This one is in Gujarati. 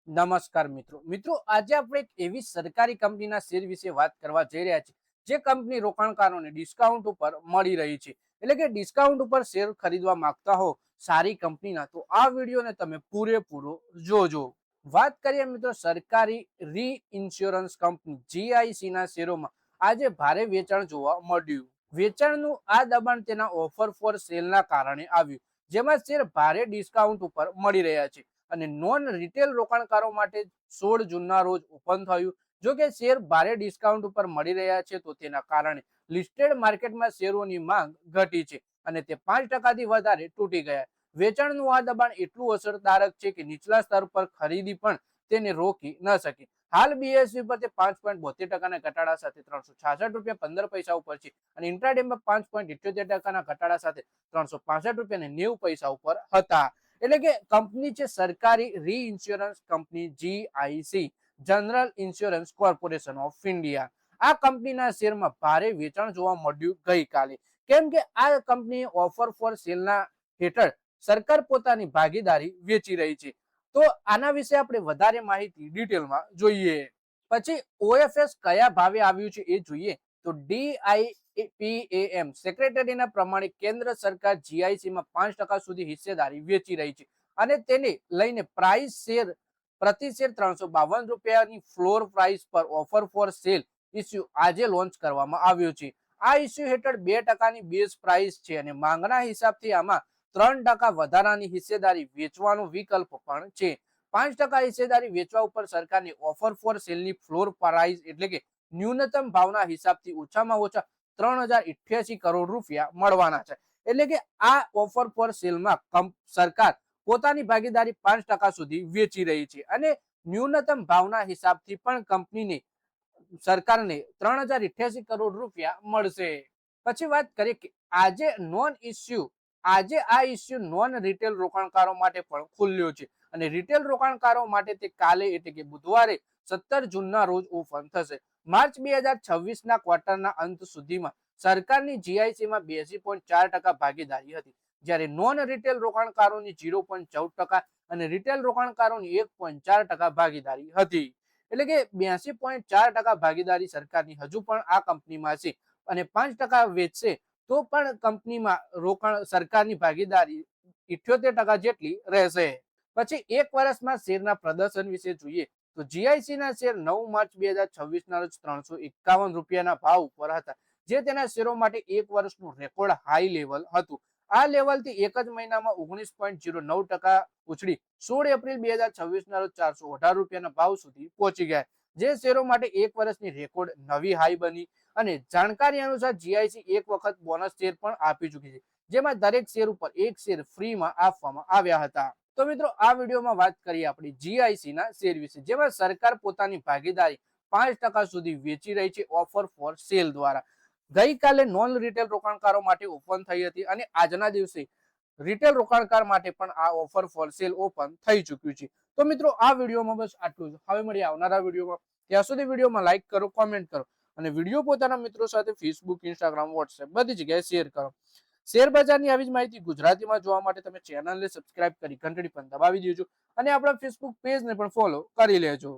નમસ્કાર મિત્રો આજે આપણે એક એવી સરકારી કંપનીના શેર વિશે વાત કરવા જઈ રહ્યા છીએ જે કંપની રોકાણકારોને ડિસ્કાઉન્ટ ઉપર મળી રહી છે એટલે કે ડિસ્કાઉન્ટ ઉપર શેર ખરીદવા માંગતા હો સારી કંપનીના તો આ વિડીયોને તમે પૂરેપૂરો જોજો। વાત કરીએ મિત્રો સરકારી રી ઇન્સ્યોરન્સ કંપની જીઆઈસી ના શેરોમાં આજે ભારે વેચાણ જોવા મળ્યું। વેચાણનું આ દબાણ તેના ઓફર ફોર સેલના કારણે આવ્યું જેમાં શેર ભારે ડિસ્કાઉન્ટ ઉપર મળી રહ્યા છે અને નોન રિટેલ રોકાણકારો માટે 16 જૂનના રોજ ઓપન થયું। જો કે શેર ભારે ડિસ્કાઉન્ટ ઉપર મળી રહ્યા છે તો તેના કારણે લિસ્ટેડ માર્કેટમાં શેરોની માંગ ઘટી છે અને તે 5% વધારે તૂટી ગયા। વેચાણનું આ દબાણ એટલું અસરકારક છે કે નીચલા સ્તર પર ખરીદી પણ તેને રોકી ન શકી। હાલ બીએસઈ પર તે 5.72% ઘટાડા સાથે 366 રૂપિયા 15 પૈસા ઉપર છે અને ઇન્ટ્રાડેમાં 5.78% ઘટાડા સાથે 365 રૂપિયા 90 પૈસા ઉપર હતા। એટલે કે કંપની છે સરકારી રી insurance company GIC general insurance corporation of India. આ કંપનીના શેરમાં ભારે વેચાણ જોવા મળ્યું ગઈકાલે, કેમ કે આ કંપની ઓફર ફોર સેલના હેઠળ સરકાર પોતાની ભાગીદારી વેચી રહી છે। તો આના વિશે આપણે વધારે માહિતી ડિટેલમાં જોઈએ। પછી ઓએફએસ કયા ભાવે આવ્યું છે એ જોઈએ તો ડીઆઈપીએએમ સેક્રેટરીના પ્રમાણે કેન્દ્ર સરકાર જીઆઈસી માં 5% સુધી હિસ્સેદારી વેચી રહી છે અને તેને લઈને પ્રાઇસ શેર પ્રતિ શેર 352 રૂપિયાની ફ્લોર પ્રાઇસ પર ઓફર ફોર સેલ ઇસ્યુ આજે લોન્ચ કરવામાં આવ્યો છે। આ ઇસ્યુ હેઠળ 2%ની બેઝ પ્રાઇસ છે અને માંગના હિસાબથી આમાં 3% વધારાની હિસ્સેદારી વેચવાનો વિકલ્પ પણ છે। 5% હિસ્સેદારી વેચવા ઉપર સરકારની ઓફર ફોર સેલની ફ્લોર પ્રાઇસ એટલે કે ન્યૂનતમ ભાવના હિસાબથી ઓછામાં ઓછા 3088 કરોડ રૂપિયા મળવાના છે। એટલે કે આ ઓફર ફોર સેલમાં સરકાર પોતાની ભાગીદારી 5% સુધી વેચી રહી છે અને ન્યૂનતમ ભાવના હિસાબથી પણ કંપનીને સરકારને 3088 કરોડ રૂપિયા મળશે। પછી વાત કરીએ કે આજે આ ઇસ્યુ નોન રિટેલ રોકાણકારો માટે પણ ખુલ્યો છે અને રિટેલ રોકાણકારો માટે તે કાલે એટલે કે બુધવારે 17 જૂનના રોજ ઓપન થશે। માર્ચ 2026 ના ક્વાર્ટરના અંત સુધીમાં સરકારની જીઆઈસી માં 82.4% ભાગીદારી હતી, જ્યારે નોન રિટેલ રોકાણકારોની 0.14% અને રિટેલ રોકાણકારોની 1.4% ભાગીદારી હતી। એટલે કે 82.4% ભાગીદારી સરકારની હજુ પણ આ કંપનીમાં છે અને 5% વેચશે તો પણ કંપનીમાં રોકાણ સરકારની ભાગીદારી 78% જેટલી રહેશે। પછી એક વર્ષમાં શેરના પ્રદર્શન વિશે જોઈએ તો જીઆઈસી ના શેર 9 માર્ચ 2026 ના રોજ 351 રૂપિયાના ભાવ ઉપર હતા, જે તેના શેરો માટે એક વર્ષનું રેકોર્ડ હાઈ લેવલ હતું। આ લેવલથી એક જ મહિનામાં 19.09% ઉછળી 16 એપ્રિલ 2026 ના રોજ 418 રૂપિયાના ભાવ સુધી પહોંચી ગયા, જે શેરો માટે એક વર્ષની રેકોર્ડ નવી હાઈ બની। અને જાણકારી અનુસાર જીઆઈસી એક વખત બોનસ શેર પણ આપી ચૂકી છે, જેમાં દરેક શેર ઉપર એક શેર ફ્રીમાં આપવામાં આવ્યા હતા। તો મિત્રો આ વિડીયોમાં વાત કરીએ આપણી જીઆઈસી ના શેર વિશે, જેમાં સરકાર પોતાની ભાગીદારી 5% સુધી વેચી રહી છે ઓફર ફોર સેલ દ્વારા। ગઈકાલે નોન રિટેલ રોકાણકારો માટે ઓપન થઈ હતી અને આજના દિવસે રિટેલ રોકાણકાર માટે પણ આ ઓફર ફોર સેલ ઓપન થઈ ચૂક્યું છે। તો મિત્રો આ વિડીયોમાં બસ આટલું જ। હવે મળીએ આવનારા વિડીયોમાં, ત્યાં સુધી વિડીયોમાં લાઈક કરો, કોમેન્ટ કરો અને વિડીયો પોતાના મિત્રો સાથે ફેસબુક, ઇન્સ્ટાગ્રામ, વોટ્સએપ બધી જગ્યાએ શેર કરો। શેર બજારની આવી જ માહિતી ગુજરાતીમાં જોવા માટે તમે ચેનલને સબસ્ક્રાઇબ કરી ઘંટડી પણ દબાવી દેજો અને આપણા ફેસબુક પેજને પણ ફોલો કરી લેજો।